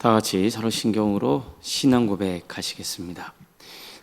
다 같이 서로 신경으로 신앙 고백하시겠습니다.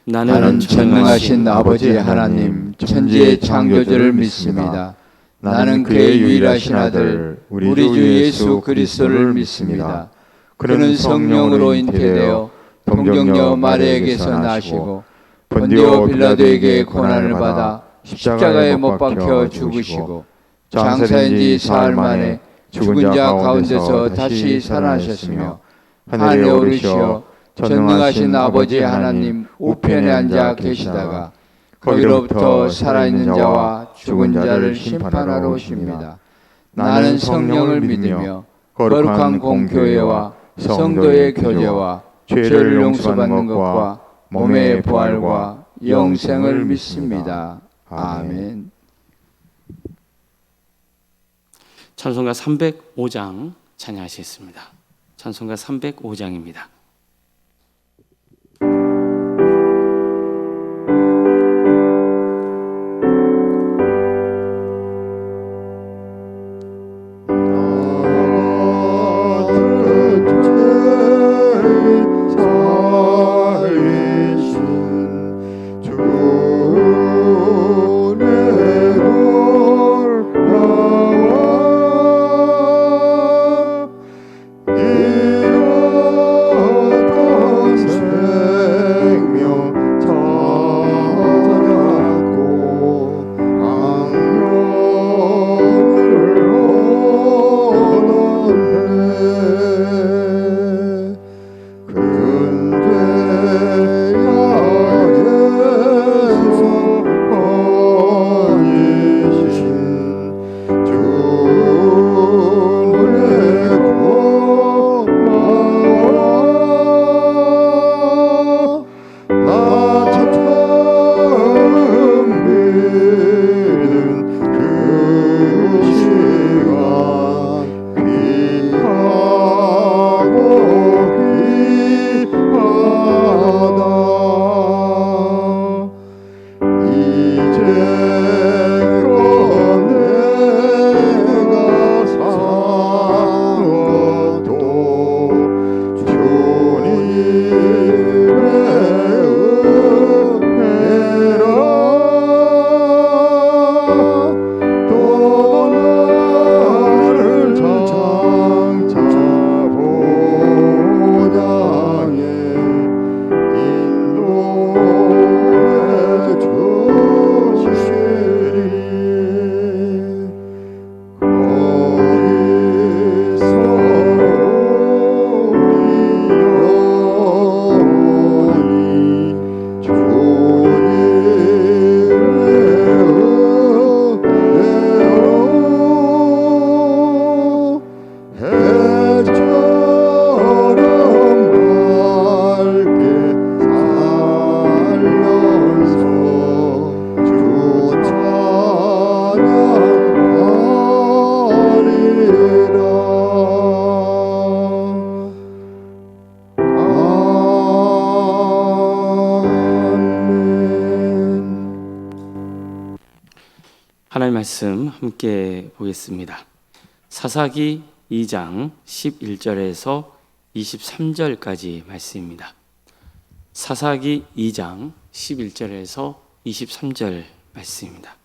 나는 전능하신 아버지 하나님 천지의 창조주를 믿습니다. 나는 그의 유일하신 아들 우리 주 예수 그리스도를 믿습니다. 그는 성령으로 잉태되어 동정녀 마리아에게서 나시고 본디오 빌라도에게 고난을 받아 십자가에 못 박혀 죽으시고 장사한 지 사흘 만에 죽은 자 가운데서 다시 살아나셨으며 하늘에 오르시어 전능하신 아버지 하나님 우편에 앉아 계시다가 거기로부터 살아있는 자와 죽은 자를 심판하러 오십니다. 나는 성령을 믿으며 거룩한 공교회와 성도의 교제와 죄를 용서받는 것과 몸의 부활과 영생을 믿습니다. 아멘. 찬송가 305장 찬양하시겠습니다. 찬송가 305장입니다. 하나님 말씀 함께 보겠습니다. 사사기 2장 11절에서 23절까지 말씀입니다. 사사기 2장 11절에서 23절 말씀입니다.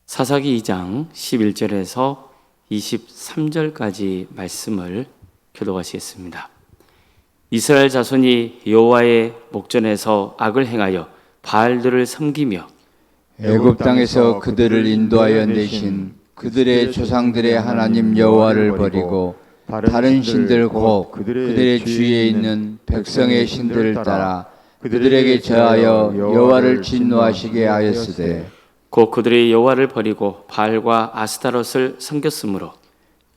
사사기 2장 11절에서 23절까지 말씀을 교독하시겠습니다. 이스라엘 자손이 여호와의 목전에서 악을 행하여 바알들을 섬기며 애굽 땅에서 그들을 인도하여 내신 그들의 조상들의 하나님 여호와를 버리고 다른 신들 곧 그들의 주위에 있는 백성의 신들을 따라 그들에게 저하여 여호와를 진노하시게 하였으되 곧 그들이 여호와를 버리고 바알과 아스타롯을 섬겼으므로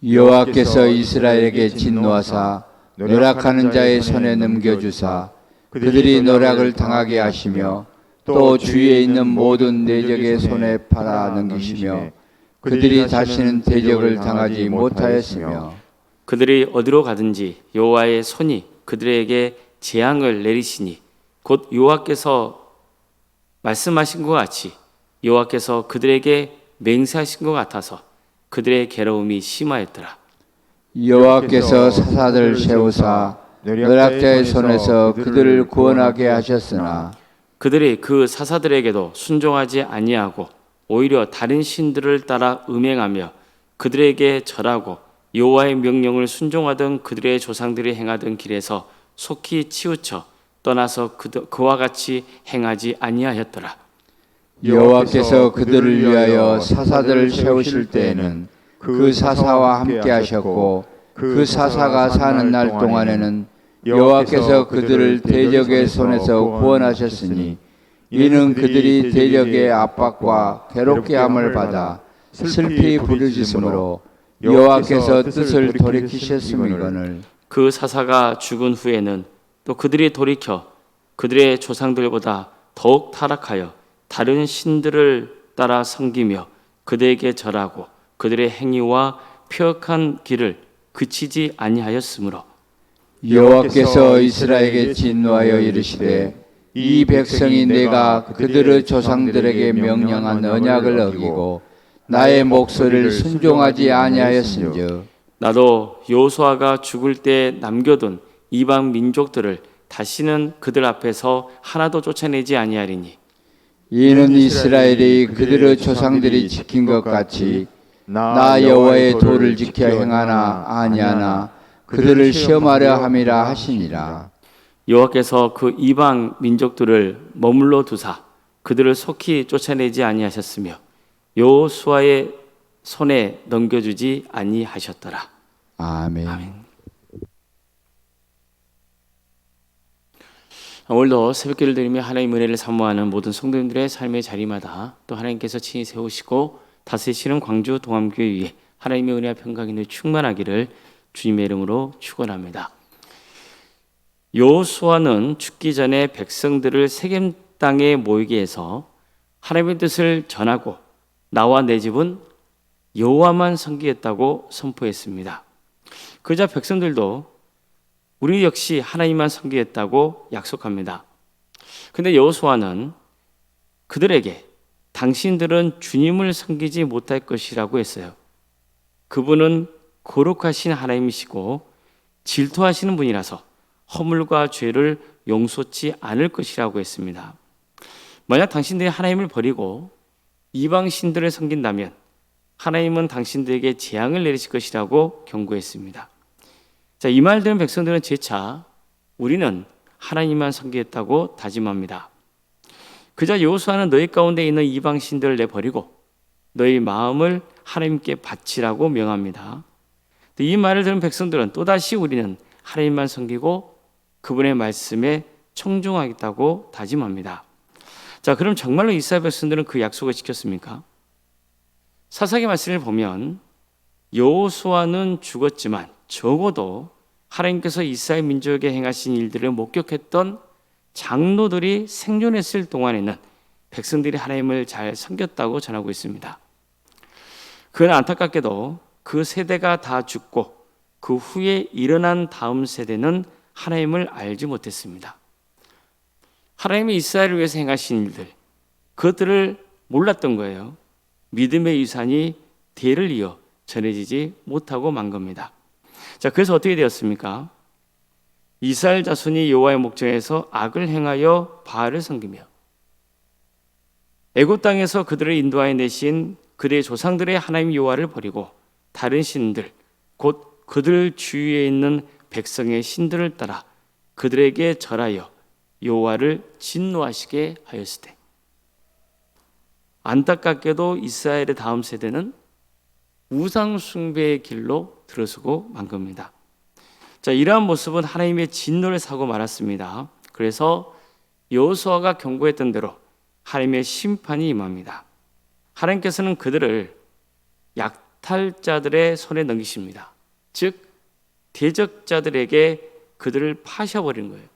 여호와께서 이스라엘에게 진노하사 노력하는 자의 손에 넘겨주사 그들이 노력을 당하게 하시며 또 주위에 있는 모든 내적의 손에 팔아 넘기시며 그들이 다시는 대적을 당하지 못하였으며 그들이 어디로 가든지 여호와의 손이 그들에게 재앙을 내리시니 곧 여호와께서 말씀하신 것 같이 여호와께서 그들에게 맹세하신 것 같아서 그들의 괴로움이 심하였더라. 여호와께서 사사들 세우사 노략자의 손에서 그들을 구원하게 하셨으나 그들이 그 사사들에게도 순종하지 아니하고 오히려 다른 신들을 따라 음행하며 그들에게 절하고 여호와의 명령을 순종하던 그들의 조상들이 행하던 길에서 속히 치우쳐 떠나서 그와 같이 행하지 아니하였더라. 여호와께서 그들을 위하여 사사들을 세우실 때에는 그 사사와 함께 하셨고 그 사사가 사는 날 동안에는 여호와께서 그들을 대적의 손에서 구원하셨으니 이는 그들이 대적의 압박과 괴롭게 함을 받아 슬피 부르짖음으로 여호와께서 뜻을 돌이키셨음이거늘. 그 사사가 죽은 후에는 또 그들이 돌이켜 그들의 조상들보다 더욱 타락하여 다른 신들을 따라 섬기며 그들에게 절하고 그들의 행위와 폐역한 길을 그치지 아니하였으므로 여호와께서 이스라엘에게 진노하여 이르시되 이 백성이 내가 그들의 조상들에게 명령한 언약을 어기고 나의 목소리를 순종하지 아니하였은즉 나도 여호수아가 죽을 때 남겨둔 이방 민족들을 다시는 그들 앞에서 하나도 쫓아내지 아니하리니 이는 이스라엘이 그들의 조상들이 지킨 것 같이 나 여호와의 도를 지켜 행하나 아니하나 그들을 시험하려 함이라 하시니라. 여호와께서 그 이방 민족들을 머물러 두사 그들을 속히 쫓아내지 아니하셨으며 여호수아의 손에 넘겨주지 아니하셨더라. 아멘. 오늘도 새벽기를 드리며 하나님의 은혜를 사모하는 모든 성도님들의 삶의 자리마다 또 하나님께서 친히 세우시고 다스리시는 광주 동암교회 위에 하나님의 은혜와 평강이 늘 충만하기를 주님의 이름으로 축원합니다. 여호수아는 죽기 전에 백성들을 세겜 땅에 모이게 해서 하나님의 뜻을 전하고 나와 내 집은 여호와만 섬기겠다고 선포했습니다. 그러자 백성들도 우리 역시 하나님만 섬기겠다고 약속합니다. 근데 여호수아는 그들에게 당신들은 주님을 섬기지 못할 것이라고 했어요. 그분은 거룩하신 하나님이시고 질투하시는 분이라서 허물과 죄를 용서치 않을 것이라고 했습니다. 만약 당신들이 하나님을 버리고 이방 신들을 섬긴다면 하나님은 당신들에게 재앙을 내리실 것이라고 경고했습니다. 자, 이 말 들은 백성들은 재차 우리는 하나님만 섬기겠다고 다짐합니다. 그자 여호수아는 너희 가운데 있는 이방 신들을 내버리고 너희 마음을 하나님께 바치라고 명합니다. 이 말을 들은 백성들은 또다시 우리는 하나님만 섬기고 그분의 말씀에 청중하겠다고 다짐합니다. 자, 그럼 정말로 이스라엘 백성들은 그 약속을 지켰습니까? 사사기 말씀을 보면 여호수아는 죽었지만 적어도 하나님께서 이스라엘 민족에게 행하신 일들을 목격했던 장로들이 생존했을 동안에는 백성들이 하나님을 잘 섬겼다고 전하고 있습니다. 그러나 안타깝게도 그 세대가 다 죽고 그 후에 일어난 다음 세대는 하나님을 알지 못했습니다. 하나님이 이스라엘을 위해서 행하신 일들, 그것들을 몰랐던 거예요. 믿음의 유산이 대를 이어 전해지지 못하고 만 겁니다. 자, 그래서 어떻게 되었습니까? 이스라엘 자손이 여호와의 목전에서 악을 행하여 바알을 섬기며 애굽 땅에서 그들을 인도하여 내신 그들의 조상들의 하나님 여호와를 버리고 다른 신들, 곧 그들 주위에 있는 백성의 신들을 따라 그들에게 절하여 여호와를 진노하시게 하였을 때, 안타깝게도 이스라엘의 다음 세대는 우상 숭배의 길로 들어서고 만 겁니다. 자, 이러한 모습은 하나님의 진노를 사고 말았습니다. 그래서 여호수아가 경고했던 대로 하나님의 심판이 임합니다. 하나님께서는 그들을 약탈자들의 손에 넘기십니다. 즉 대적자들에게 그들을 파셔버린 거예요.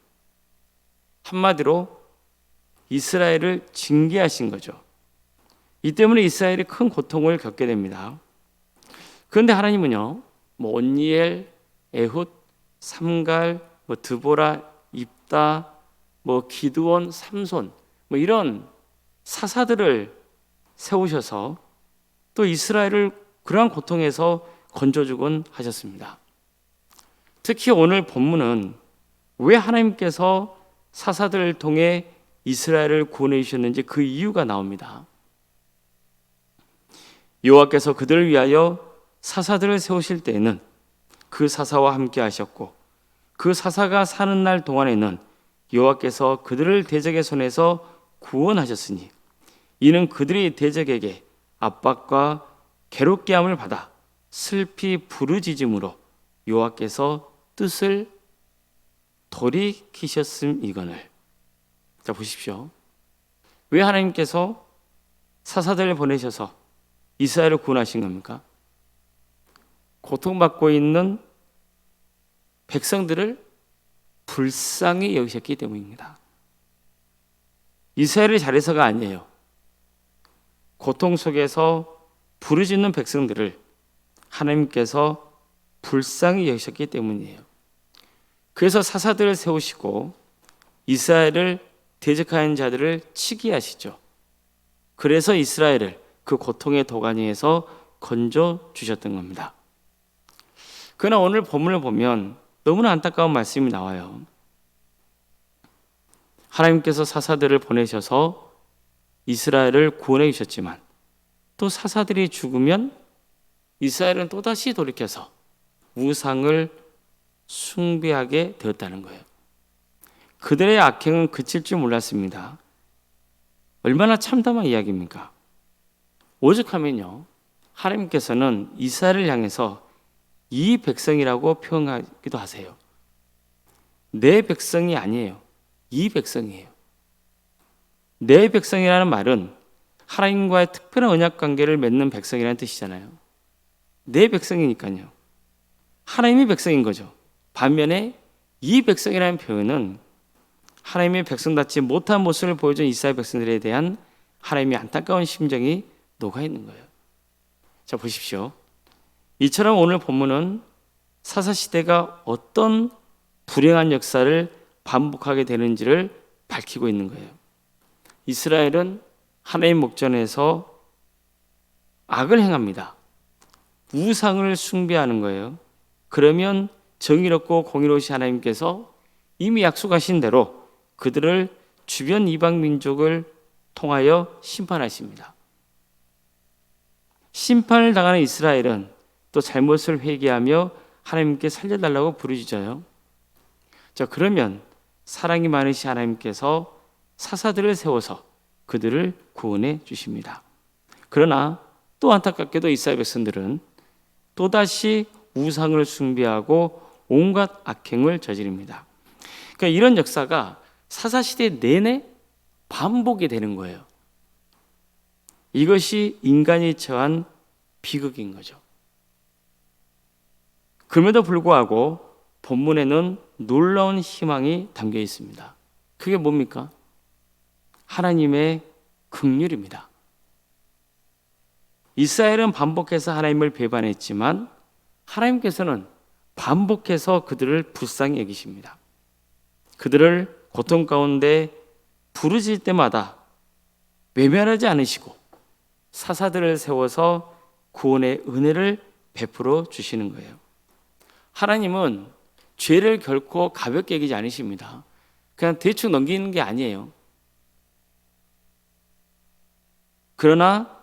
한마디로 이스라엘을 징계하신 거죠. 이 때문에 이스라엘이 큰 고통을 겪게 됩니다. 그런데 하나님은요, 온니엘, 에훗, 삼갈, 드보라, 입다, 뭐 기드온, 삼손 뭐 이런 사사들을 세우셔서 또 이스라엘을 그러한 고통에서 건져주곤 하셨습니다. 특히 오늘 본문은 왜 하나님께서 사사들을 통해 이스라엘을 구원해 주셨는지 그 이유가 나옵니다. 여호와께서 그들을 위하여 사사들을 세우실 때에는 그 사사와 함께 하셨고 그 사사가 사는 날 동안에는 여호와께서 그들을 대적의 손에서 구원하셨으니 이는 그들이 대적에게 압박과 괴롭게 함을 받아 슬피 부르짖음으로 여호와께서 뜻을 돌이키셨음이거늘. 자, 보십시오. 왜 하나님께서 사사들을 보내셔서 이스라엘을 구원하신 겁니까? 고통받고 있는 백성들을 불쌍히 여기셨기 때문입니다. 이스라엘이 잘해서가 아니에요. 고통 속에서 부르짖는 백성들을 하나님께서 불쌍히 여기셨기 때문이에요. 그래서 사사들을 세우시고 이스라엘을 대적하는 자들을 치게 하시죠. 그래서 이스라엘을 그 고통의 도가니에서 건져 주셨던 겁니다. 그러나 오늘 본문을 보면 너무나 안타까운 말씀이 나와요. 하나님께서 사사들을 보내셔서 이스라엘을 구원해 주셨지만 또 사사들이 죽으면 이스라엘은 또다시 돌이켜서 우상을 숭배하게 되었다는 거예요. 그들의 악행은 그칠 줄 몰랐습니다. 얼마나 참담한 이야기입니까? 오죽하면요, 하나님께서는 이스라엘을 향해서 이 백성이라고 표현하기도 하세요. 내 백성이 아니에요. 이 백성이에요. 내 백성이라는 말은 하나님과의 특별한 언약 관계를 맺는 백성이라는 뜻이잖아요. 내 백성이니까요. 하나님의 백성인 거죠. 반면에 이 백성이라는 표현은 하나님의 백성답지 못한 모습을 보여준 이스라엘 백성들에 대한 하나님의 안타까운 심정이 녹아 있는 거예요. 자, 보십시오. 이처럼 오늘 본문은 사사시대가 어떤 불행한 역사를 반복하게 되는지를 밝히고 있는 거예요. 이스라엘은 하나님 목전에서 악을 행합니다. 우상을 숭배하는 거예요. 그러면 정의롭고 공의로우신 하나님께서 이미 약속하신 대로 그들을 주변 이방 민족을 통하여 심판하십니다. 심판을 당하는 이스라엘은 또 잘못을 회개하며 하나님께 살려달라고 부르짖어요. 자, 그러면 사랑이 많으신 하나님께서 사사들을 세워서 그들을 구원해 주십니다. 그러나 또 안타깝게도 이스라엘 백성들은 또다시 우상을 숭배하고 온갖 악행을 저지릅니다. 그러니까 이런 역사가 사사시대 내내 반복이 되는 거예요. 이것이 인간이 처한 비극인 거죠. 그럼에도 불구하고 본문에는 놀라운 희망이 담겨 있습니다. 그게 뭡니까? 하나님의 긍휼입니다. 이스라엘은 반복해서 하나님을 배반했지만 하나님께서는 반복해서 그들을 불쌍히 여기십니다. 그들을 고통 가운데 부르짖을 때마다 외면하지 않으시고 사사들을 세워서 구원의 은혜를 베풀어 주시는 거예요. 하나님은 죄를 결코 가볍게 여기지 않으십니다. 그냥 대충 넘기는 게 아니에요. 그러나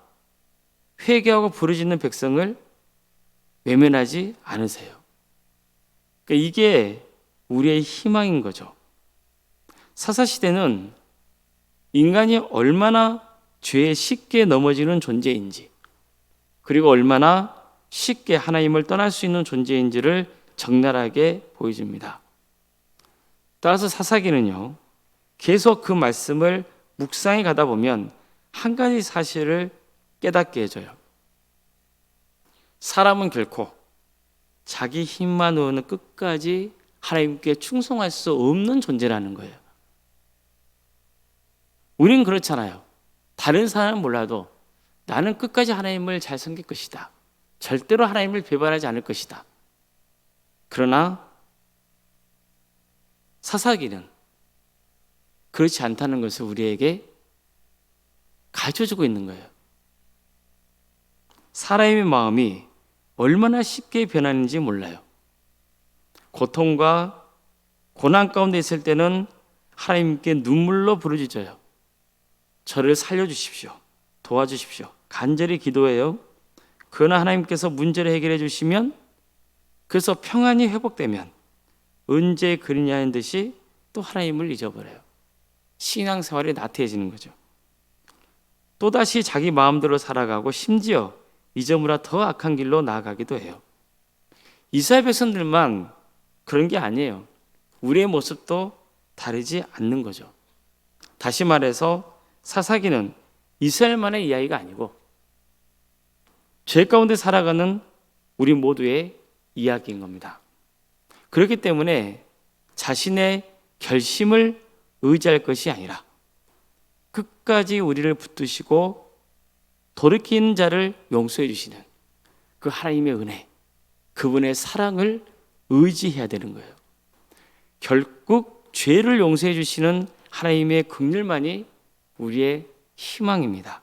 회개하고 부르짖는 백성을 외면하지 않으세요. 그러니까 이게 우리의 희망인 거죠. 사사시대는 인간이 얼마나 죄에 쉽게 넘어지는 존재인지, 그리고 얼마나 쉽게 하나님을 떠날 수 있는 존재인지를 적나라하게 보여줍니다. 따라서 사사기는요, 계속 그 말씀을 묵상해 가다 보면 한 가지 사실을 깨닫게 해줘요. 사람은 결코 자기 힘만으로는 끝까지 하나님께 충성할 수 없는 존재라는 거예요. 우리는 그렇잖아요. 다른 사람은 몰라도 나는 끝까지 하나님을 잘 섬길 것이다. 절대로 하나님을 배반하지 않을 것이다. 그러나 사사기는 그렇지 않다는 것을 우리에게 가르쳐주고 있는 거예요. 사람의 마음이 얼마나 쉽게 변하는지 몰라요. 고통과 고난 가운데 있을 때는 하나님께 눈물로 부르짖어요. 저를 살려주십시오. 도와주십시오. 간절히 기도해요. 그러나 하나님께서 문제를 해결해 주시면, 그래서 평안이 회복되면 언제 그리냐는 듯이 또 하나님을 잊어버려요. 신앙생활이 나태해지는 거죠. 또다시 자기 마음대로 살아가고 심지어 이전보다 더 악한 길로 나아가기도 해요. 이스라엘 백성들만 그런 게 아니에요. 우리의 모습도 다르지 않는 거죠. 다시 말해서 사사기는 이스라엘만의 이야기가 아니고 죄 가운데 살아가는 우리 모두의 이야기인 겁니다. 그렇기 때문에 자신의 결심을 의지할 것이 아니라 끝까지 우리를 붙드시고 돌이키는 자를 용서해 주시는 그 하나님의 은혜, 그분의 사랑을 의지해야 되는 거예요. 결국 죄를 용서해 주시는 하나님의 긍휼만이 우리의 희망입니다.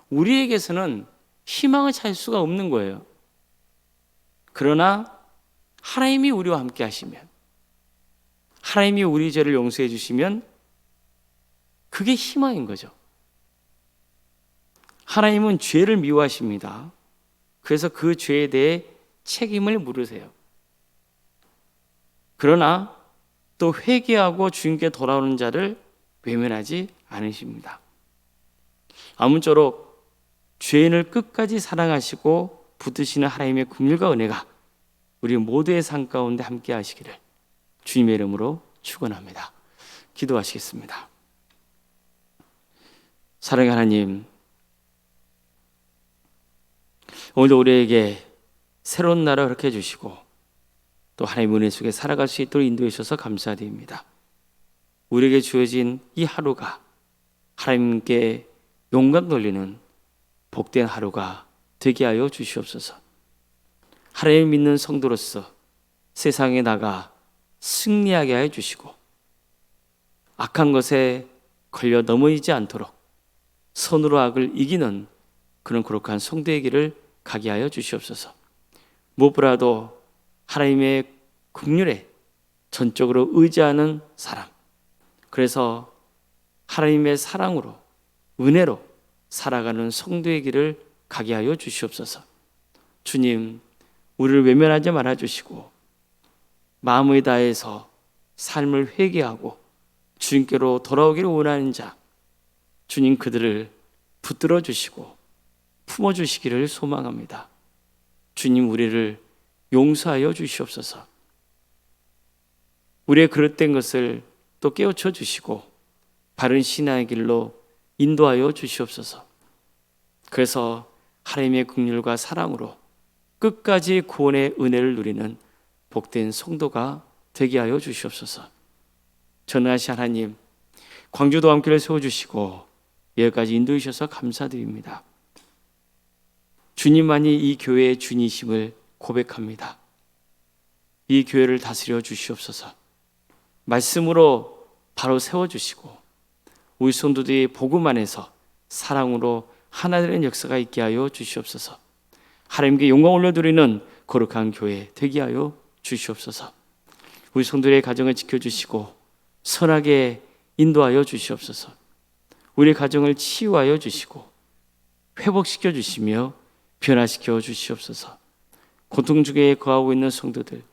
우리에게서는 희망을 찾을 수가 없는 거예요. 그러나 하나님이 우리와 함께 하시면, 하나님이 우리 죄를 용서해 주시면 그게 희망인 거죠. 하나님은 죄를 미워하십니다. 그래서 그 죄에 대해 책임을 물으세요. 그러나 또 회개하고 주님께 돌아오는 자를 외면하지 않으십니다. 아무쪼록 죄인을 끝까지 사랑하시고 붙드시는 하나님의 긍휼과 은혜가 우리 모두의 삶 가운데 함께 하시기를 주님의 이름으로 축원합니다. 기도하시겠습니다. 사랑의 하나님, 오늘도 우리에게 새로운 날을 허락해 주시고 또 하나님의 은혜 속에 살아갈 수 있도록 인도해 주셔서 감사드립니다. 우리에게 주어진 이 하루가 하나님께 영광 돌리는 복된 하루가 되게 하여 주시옵소서. 하나님을 믿는 성도로서 세상에 나가 승리하게 하여 주시고 악한 것에 걸려 넘어지지 않도록 선으로 악을 이기는 그런 거룩한 성도의 길을 가게 하여 주시옵소서. 무엇보다도 하나님의 긍휼에 전적으로 의지하는 사람, 그래서 하나님의 사랑으로 은혜로 살아가는 성도의 길을 가게 하여 주시옵소서. 주님, 우리를 외면하지 말아 주시고 마음을 다해서 삶을 회개하고 주님께로 돌아오기를 원하는 자, 주님 그들을 붙들어 주시고 품어 주시기를 소망합니다. 주님, 우리를 용서하여 주시옵소서. 우리의 그릇된 것을 또 깨우쳐 주시고 바른 신앙의 길로 인도하여 주시옵소서. 그래서 하나님의 긍휼과 사랑으로 끝까지 구원의 은혜를 누리는 복된 성도가 되게 하여 주시옵소서. 전능하신 하나님, 광주도 함께를 세워주시고 여기까지 인도해 주셔서 감사드립니다. 주님만이 이 교회의 주님이심을 고백합니다. 이 교회를 다스려 주시옵소서. 말씀으로 바로 세워주시고 우리 성도들이 복음 안에서 사랑으로 하나 되는 역사가 있게 하여 주시옵소서. 하나님께 영광 올려드리는 거룩한 교회 되게 하여 주시옵소서. 우리 성도들의 가정을 지켜주시고 선하게 인도하여 주시옵소서. 우리 가정을 치유하여 주시고 회복시켜 주시며 변화시켜 주시옵소서. 고통 중에 거하고 있는 성도들,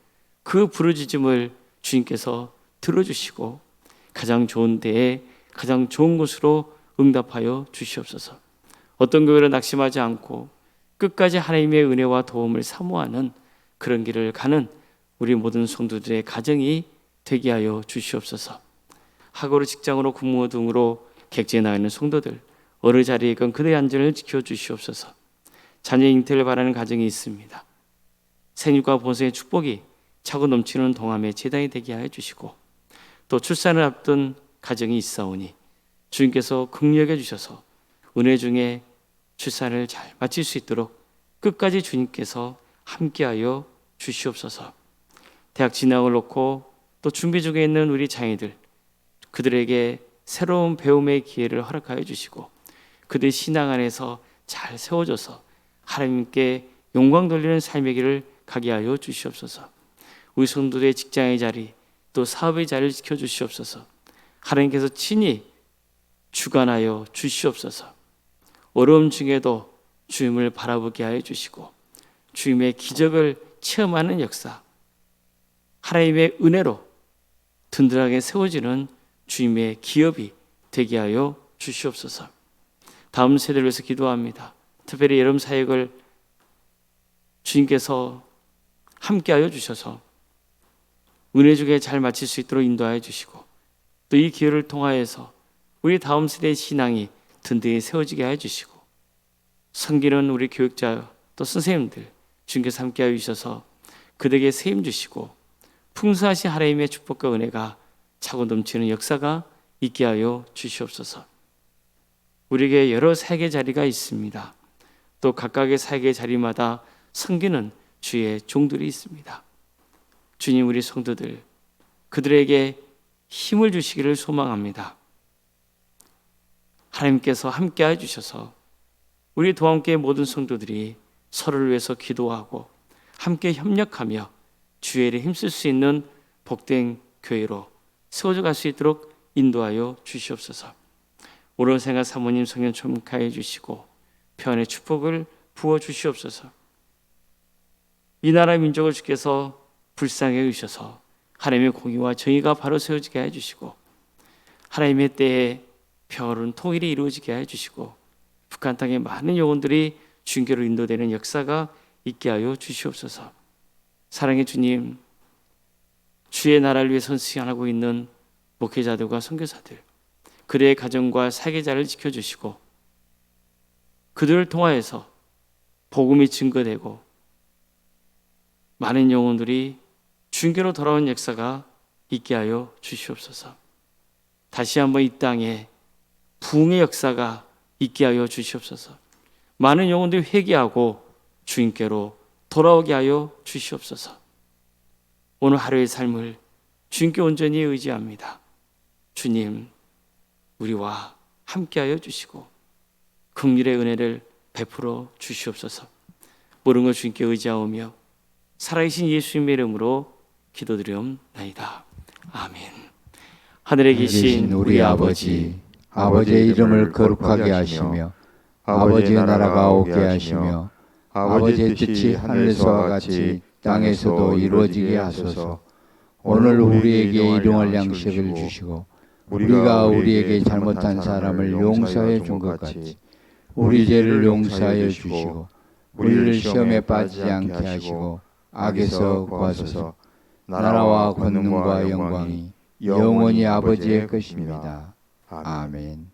그 부르짖음을 주님께서 들어주시고 가장 좋은 데에 가장 좋은 곳으로 응답하여 주시옵소서. 어떤 교회를 낙심하지 않고 끝까지 하나님의 은혜와 도움을 사모하는 그런 길을 가는 우리 모든 성도들의 가정이 되게 하여 주시옵소서. 학으로 직장으로 근무 등으로 객지에 나가 있는 성도들, 어느 자리에 있건 그들의 안전을 지켜주시옵소서. 자녀 잉태를 바라는 가정이 있습니다. 생육과 본성의 축복이 차고 넘치는 동함의 제단이 되게 하여 주시고 또 출산을 앞둔 가정이 있사오니 주님께서 긍휼히 주셔서 은혜 중에 출산을 잘 마칠 수 있도록 끝까지 주님께서 함께하여 주시옵소서. 대학 진학을 놓고 또 준비 중에 있는 우리 자녀들, 그들에게 새로운 배움의 기회를 허락하여 주시고 그들 신앙 안에서 잘 세워져서 하나님께 영광 돌리는 삶의 길을 가게 하여 주시옵소서. 우리 성도들의 직장의 자리 또 사업의 자리를 지켜주시옵소서. 하나님께서 친히 주관하여 주시옵소서. 어려움 중에도 주님을 바라보게 하여 주시고 주님의 기적을 체험하는 역사, 하나님의 은혜로 든든하게 세워지는 주님의 기업이 되게 하여 주시옵소서. 다음 세대를 위해서 기도합니다. 특별히 여름 사역을 주님께서 함께하여 주셔서 은혜 주게 잘 마칠 수 있도록 인도하여 주시고 또 이 기회를 통하여서 우리 다음 세대의 신앙이 든든히 세워지게 하여 주시고 섬기는 우리 교육자 또 선생님들 주님께서 함께하여 주셔서 그들에게 세임 주시고 풍성하신 하나님의 축복과 은혜가 차고 넘치는 역사가 있게 하여 주시옵소서. 우리에게 여러 사역의 자리가 있습니다. 또 각각의 사역의 자리마다 섬기는 주의 종들이 있습니다. 주님, 우리 성도들 그들에게 힘을 주시기를 소망합니다. 하나님께서 함께해 주셔서 우리 도함교회 모든 성도들이 서로를 위해서 기도하고 함께 협력하며 주의 일에 힘쓸 수 있는 복된 교회로 세워져 갈 수 있도록 인도하여 주시옵소서. 오늘 생각 사모님 성령 첨가해 주시고 평안의 축복을 부어 주시옵소서. 이 나라 민족을 주께서 불쌍히 여기셔서 하나님의 공의와 정의가 바로 세워지게 해주시고 하나님의 때에 평화로운 통일이 이루어지게 해주시고 북한 땅의 많은 영혼들이 주님께로 인도되는 역사가 있게 하여 주시옵소서. 사랑의 주님, 주의 나라를 위해 선수하고 있는 목회자들과 선교사들, 그들의 가정과 사계자를 지켜주시고 그들을 통하여서 복음이 증거되고 많은 영혼들이 주님께로 돌아온 역사가 있게 하여 주시옵소서. 다시 한번 이 땅에 부흥의 역사가 있게 하여 주시옵소서. 많은 영혼들이 회개하고 주님께로 돌아오게 하여 주시옵소서. 오늘 하루의 삶을 주님께 온전히 의지합니다. 주님, 우리와 함께하여 주시고 긍휼의 은혜를 베풀어 주시옵소서. 모든 걸 주님께 의지하오며 살아계신 예수님의 이름으로 기도드리옵나이다. 아멘. 하늘에 계신 우리 아버지, 아버지의 이름을 거룩하게 하시며 아버지의 나라가 오게 하시며 아버지의 뜻이 하늘에서와 같이 땅에서도 이루어지게 하소서. 오늘 우리에게 일용할 양식을 주시고 우리가 우리에게 잘못한 사람을 용서해 준 것 같이 우리 죄를 용서하여 주시고 우리를 시험에 빠지지 않게 하시고 악에서 구하소서. 나라와 권능과 영광이 영원히 아버지의 것입니다. 아멘.